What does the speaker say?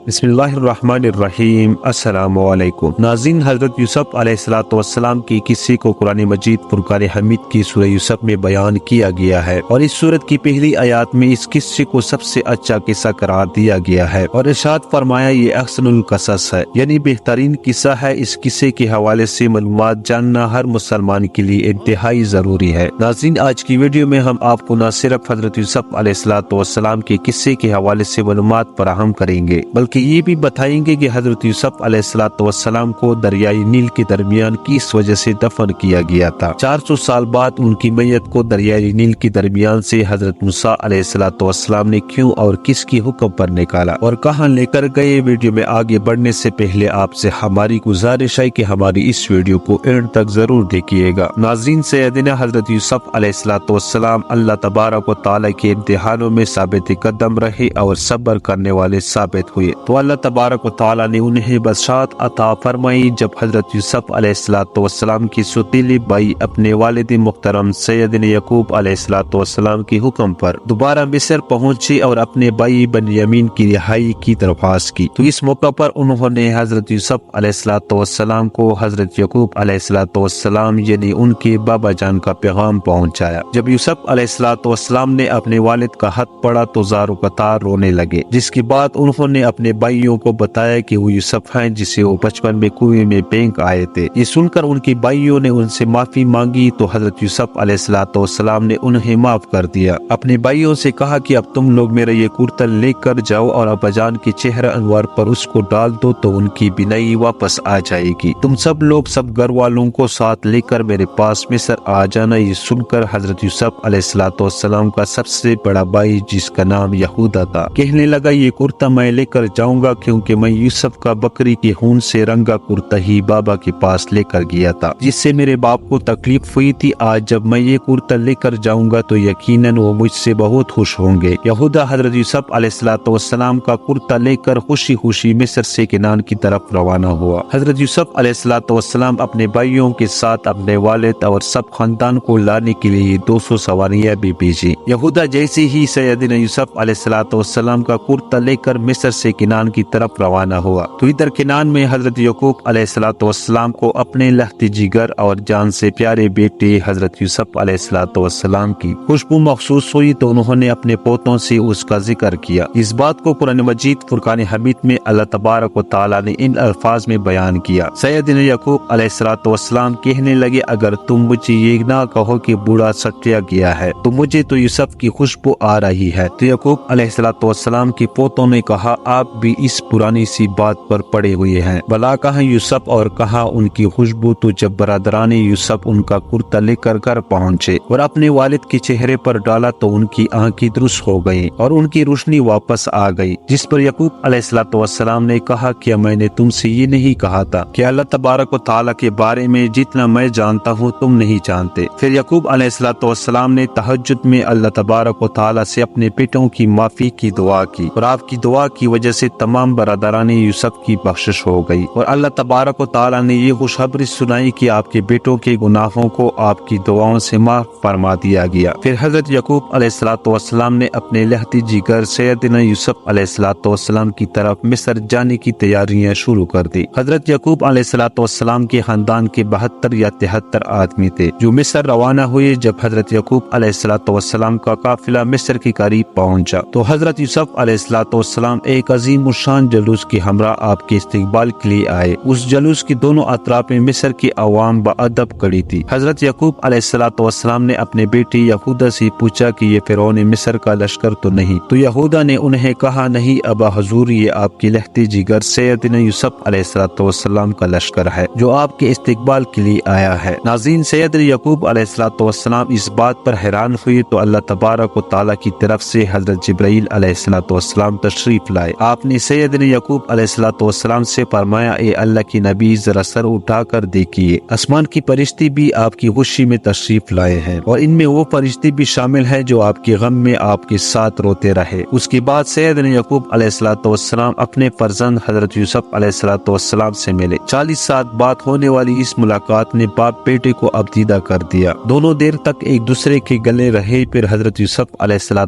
بسم اللہ الرحمن الرحیم۔ السلام علیکم ناظرین، حضرت یوسف علیہ السلام کی قصے کو قرآن مجید فرقان حمید کی سورہ یوسف میں بیان کیا گیا ہے، اور اس سورت کی پہلی آیات میں اس قصے کو سب سے اچھا قصہ قرار دیا گیا ہے اور ارشاد فرمایا یہ احسن القصص ہے، یعنی بہترین قصہ ہے۔ اس قصے کے حوالے سے معلومات جاننا ہر مسلمان کے لیے انتہائی ضروری ہے۔ ناظرین، آج کی ویڈیو میں ہم آپ کو نہ صرف حضرت یوسف علیہ السلام کے قصے کے حوالے سے معلومات فراہم کریں گے، بلکہ یہ بھی بتائیں گے کہ حضرت یوسف علیہ السلام کو دریائے نیل کے درمیان کس وجہ سے دفن کیا گیا تھا۔ 400 سال بعد ان کی میت کو دریائے نیل کے درمیان سے حضرت موسیٰ علیہ السلام نے کیوں اور کس کی حکم پر نکالا اور کہاں لے کر گئے۔ ویڈیو میں آگے بڑھنے سے پہلے آپ سے ہماری گزارش ہے کہ ہماری اس ویڈیو کو اینڈ تک ضرور دیکھیے گا۔ ناظرین، سیدنا حضرت یوسف علیہ السلام اللہ تبارک و تعالی کے امتحانوں میں ثابت قدم رہے اور صبر کرنے والے ثابت ہوئے، تو اللہ تبارک و تعالی نے انہیں بشارت عطا فرمائی جب حضرت یوسف علیہ السلام کی سوتیلی بھائی اپنے والد محترم سیدنا یعقوب علیہ السلام کے حکم پر دوبارہ مصر پہنچے اور اپنے بھائی بنیامین کی رہائی کی درخواست کی، تو اس موقع پر انہوں نے حضرت یوسف علیہ السلام کو حضرت یعقوب علیہ السلام یعنی ان کے بابا جان کا پیغام پہنچایا۔ جب یوسف علیہ السلام نے اپنے والد کا خط پڑھا تو زار قطار رونے لگے، جس کے بعد انہوں نے اپنے بھائیوں کو بتایا کہ وہ یوسف ہیں جسے وہ بچپن میں کنویں میں پھینک آئے تھے۔ یہ سن کر ان کے بھائیوں نے ان سے معافی مانگی تو حضرت یوسف علیہ السلام نے انہیں معاف کر دیا۔ اپنے بھائیوں سے کہا کہ اب تم لوگ میرا یہ کرتا لے کر جاؤ اور ابا جان کے چہرہ انوار پر اس کو ڈال دو تو ان کی بینائی واپس آ جائے گی۔ تم سب لوگ سب گھر والوں کو ساتھ لے کر میرے پاس مصر آ جانا۔ یہ سن کر حضرت یوسف علیہ السلام کا سب سے بڑا بھائی جس کا نام یہودا تھا کہنے لگا یہ کرتا میں لے کر جاؤں گا، کیونکہ میں یوسف کا بکری کے خون سے رنگا کرتا ہی بابا کے پاس لے کر گیا تھا، جس سے میرے باپ کو تکلیف ہوئی تھی۔ آج جب میں یہ کرتا لے کر جاؤں گا تو یقیناً وہ مجھ سے بہت خوش ہوں گے۔ یہودا حضرت یوسف علیہ السلام کا کرتا لے کر خوشی خوشی مصر سے کنعان کی طرف روانہ ہوا۔ حضرت یوسف علیہ السلام اپنے بھائیوں کے ساتھ اپنے والد اور سب خاندان کو لانے کے لیے 200 سواریاں بھی بھیجی۔ یہودا جیسے ہی سیدنا یوسف علیہ السلام کا کرتا لے کر مصر سے کنعان کی طرف روانہ ہوا تو ادھر کنعان میں حضرت یعقوب علیہ السلام کو اپنے لہتے جگر اور جان سے پیارے بیٹے حضرت یوسف علیہ السلام کی خوشبو محسوس ہوئی، تو انہوں نے اپنے پوتوں سے اس کا ذکر کیا۔ اس بات کو قرآن مجید فرقان حمید میں اللہ تبارک و تعالی نے ان الفاظ میں بیان کیا۔ سیدنا یعقوب علیہ السلام کہنے لگے اگر تم مجھے یہ نہ کہو کہ بوڑھا سٹیا گیا ہے تو مجھے تو یوسف کی خوشبو آ رہی ہے۔ تو یعقوب علیہ السلام کے پوتوں نے کہا آپ بھی اس پرانی سی بات پر پڑے ہوئے ہیں، بلا کہاں یوسف اور کہاں ان کی خوشبو۔ تو جب برادران یوسف ان کا کرتا لے کر گھر پہنچے اور اپنے والد کے چہرے پر ڈالا تو ان کی آنکھیں درست ہو گئیں اور ان کی روشنی واپس آ گئی، جس پر یعقوب علیہ السلام نے کہا کیا میں نے تم سے یہ نہیں کہا تھا کہ اللہ تبارک و تعالی کے بارے میں جتنا میں جانتا ہوں تم نہیں جانتے۔ پھر یعقوب علیہ السلام نے تہجد میں اللہ تبارک و تعالی سے اپنے بیٹوں کی معافی کی دعا کی، اور آپ کی دعا کی وجہ سے تمام برادران یوسف کی بخشش ہو گئی، اور اللہ تبارک و تعالی نے یہ خوشخبری سنائی کہ آپ کے بیٹوں کے گناہوں کو آپ کی دعاؤں سے معاف فرما دیا گیا۔ پھر حضرت یعقوب علیہ السلام نے اپنے لہتی جگر سیدنا یوسف علیہ السلام کی طرف مصر جانے کی تیاریاں شروع کر دی۔ حضرت یعقوب علیہ السلام کے خاندان کے 72 یا 73 آدمی تھے جو مصر روانہ ہوئے۔ جب حضرت یعقوب علیہ السلام کا قافلہ مصر کے قریب پہنچا تو حضرت یوسف علیہ السلام ایک عظیم الشان جلوس کے ہمراہ آپ کے استقبال کے لیے آئے۔ اس جلوس کے دونوں اطراف میں مصر کی عوام بادب کھڑی تھی۔ حضرت یعقوب علیہ السلام نے اپنے بیٹے یہودا سے پوچھا کہ یہ فرعون مصر کا لشکر تو نہیں؟ تو یہودا نے انہیں کہا نہیں ابا حضور، یہ آپ کے لہتے جگر سیدنا یوسف علیہ السلام کا لشکر ہے جو آپ کے استقبال کے لیے آیا ہے۔ ناظرین، سیدنا یعقوب علیہ السلام اس بات پر حیران ہوئے تو اللہ تبارک و تعالی کی طرف سے حضرت جبرائیل علیہ السلام تشریف لائے۔ آپ نے سیدنا یعقوب علیہ السلام سے فرمایا اے اللہ کی نبی ذرا سر اٹھا کر دیکھیے، آسمان کی فرشتے بھی آپ کی خوشی میں تشریف لائے ہیں، اور ان میں وہ فرشتے بھی شامل ہیں جو آپ کے غم میں آپ کے ساتھ روتے رہے۔ اس کے بعد سیدنا یعقوب علیہ السلام اپنے فرزند حضرت یوسف علیہ السلام سے ملے۔ 40 سال بعد ہونے والی اس ملاقات نے باپ بیٹے کو ابدیدہ کر دیا۔ دونوں دیر تک ایک دوسرے کے گلے رہے۔ پھر حضرت یوسف علیہ